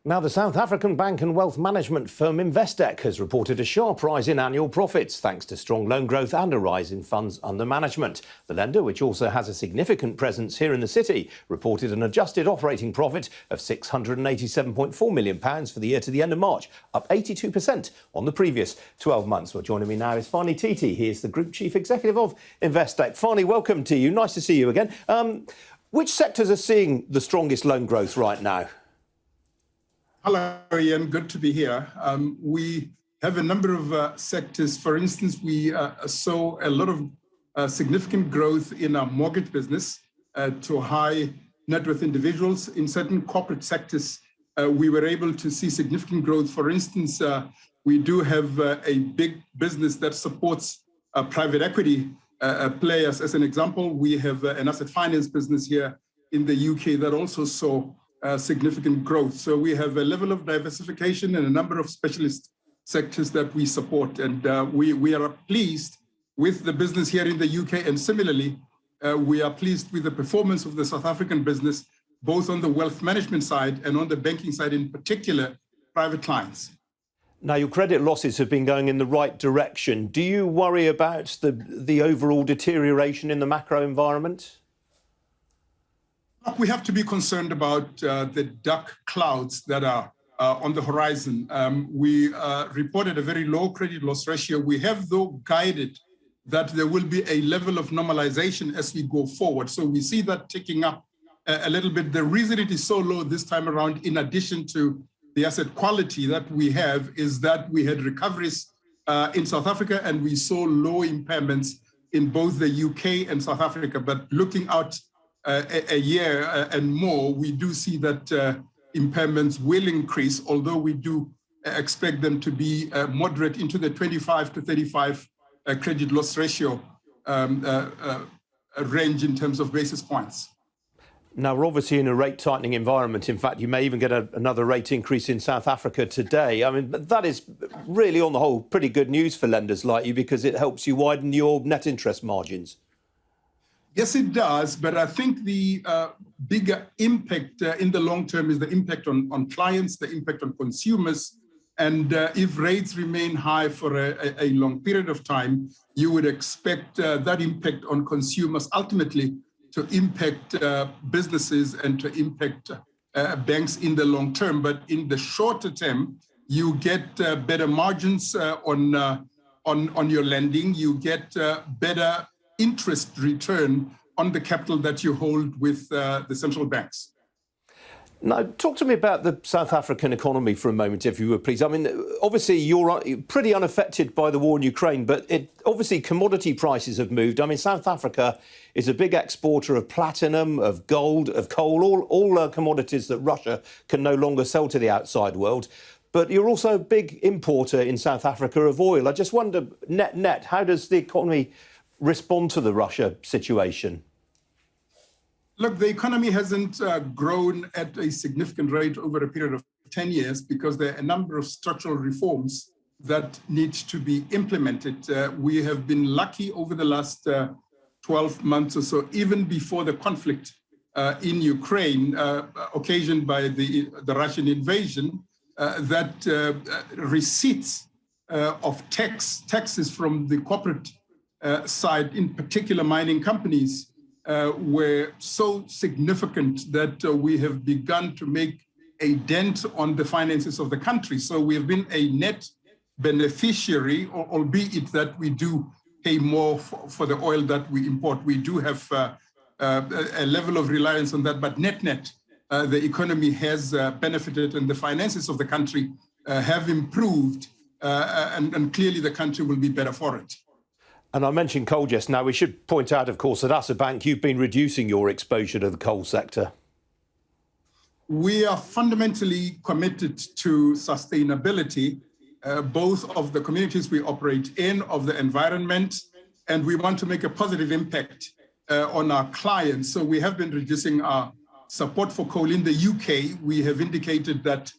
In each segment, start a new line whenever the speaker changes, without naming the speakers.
Now, the South African bank and wealth management firm Investec has reported a sharp rise in annual profits thanks to strong loan growth and a rise in funds under management. The lender, which also has a significant presence here in the city, reported an adjusted operating profit of £687.4 million for the year to the end of March, up 82% on the previous 12 months. Well, joining me now is Fani Titi. He is the Group Chief Executive of Investec. Fani, welcome to you. Nice to see you again. Which sectors are seeing the strongest loan growth right now?
Hello, Ian. Good to be here. We have a number of sectors. For instance, we saw a lot of significant growth in our mortgage business to high net worth individuals. In certain corporate sectors, we were able to see significant growth. For instance, we do have a big business that supports private equity players. As an example, we have an asset finance business here in the UK that also saw significant growth. So we have a level of diversification and a number of specialist sectors that we support. And we are pleased with the business here in the UK. And similarly, we are pleased with the performance of the South African business, both on the wealth management side and on the banking side, in particular, private clients.
Now, your credit losses have been going in the right direction. Do you worry about the overall deterioration in the macro environment?
We have to be concerned about the dark clouds that are on the horizon. We reported a very low credit loss ratio. We have, though, guided that there will be a level of normalization as we go forward. So we see that ticking up a little bit. The reason it is so low this time around, in addition to the asset quality that we have, is that we had recoveries in South Africa and we saw low impairments in both the UK and South Africa. But looking out a year and more, we do see that impairments will increase, although we do expect them to be moderate into the 25 to 35 credit loss ratio range in terms of basis points.
Now, we're obviously in a rate tightening environment. In fact, you may even get another rate increase in South Africa today. I mean, that is really, on the whole, pretty good news for lenders like you because it helps you widen your net interest margins.
Yes, it does. But I think the bigger impact in the long term is the impact on clients, the impact on consumers. And if rates remain high for a long period of time, you would expect that impact on consumers ultimately to impact businesses and to impact banks in the long term. But in the shorter term, you get better margins on your lending. You get better interest return on the capital that you hold with the central banks.
Now, talk to me about the South African economy for a moment, if you would, please. I mean, obviously, you're pretty unaffected by the war in Ukraine, but obviously commodity prices have moved. I mean, South Africa is a big exporter of platinum, of gold, of coal, all commodities that Russia can no longer sell to the outside world. But you're also a big importer in South Africa of oil. I just wonder, net, how does the economy respond to the Russia situation?
Look, the economy hasn't grown at a significant rate over a period of 10 years because there are a number of structural reforms that need to be implemented. We have been lucky over the last 12 months or so, even before the conflict in Ukraine, occasioned by the Russian invasion, that receipts of taxes from the corporate side, in particular mining companies, were so significant that we have begun to make a dent on the finances of the country. So we have been a net beneficiary, albeit that we do pay more for the oil that we import. We do have a level of reliance on that, but net, the economy has benefited and the finances of the country have improved, and clearly the country will be better for it.
And I mentioned coal just now. We should point out, of course, that as a bank, you've been reducing your exposure to the coal sector.
We are fundamentally committed to sustainability, both of the communities we operate in, of the environment, and we want to make a positive impact on our clients. So we have been reducing our support for coal in the UK. We have indicated that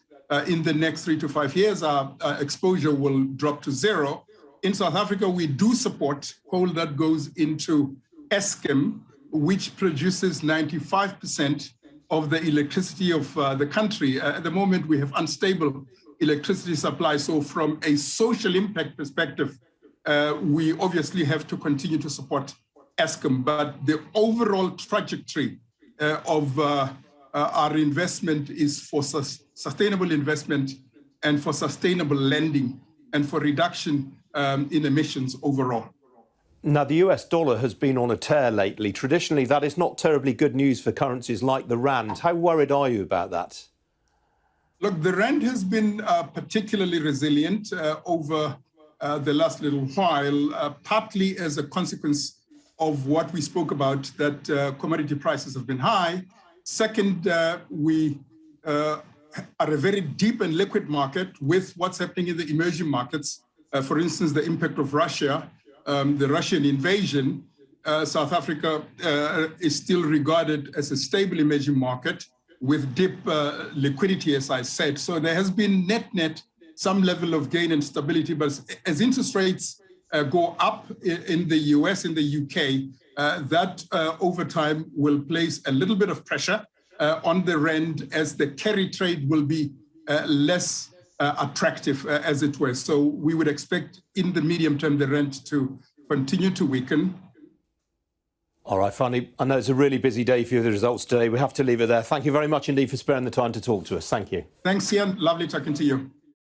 in the next 3 to 5 years, our exposure will drop to zero. In South Africa, we do support coal that goes into Eskom, which produces 95% of the electricity of the country. At the moment, we have unstable electricity supply. So from a social impact perspective, we obviously have to continue to support Eskom. But the overall trajectory of our investment is for sustainable investment and for sustainable lending and for reduction in emissions overall.
Now, the US dollar has been on a tear lately. Traditionally, that is not terribly good news for currencies like the rand. How worried are you about that?
Look, the rand has been particularly resilient over the last little while, partly as a consequence of what we spoke about, that commodity prices have been high. Second, we are a very deep and liquid market with what's happening in the emerging markets. For instance, the impact of Russia, the Russian invasion. South Africa is still regarded as a stable emerging market with deep liquidity, as I said. So there has been net some level of gain and stability, but as interest rates go up in the US, in the UK, that over time will place a little bit of pressure on the rand, as the carry trade will be less attractive, as it were. So we would expect in the medium term the rand to continue to weaken.
All right, Fani, I know it's a really busy day for you, the results today. We have to leave it there. Thank you very much indeed for sparing the time to talk to us. Thank you.
Thanks, Ian. Lovely talking to you.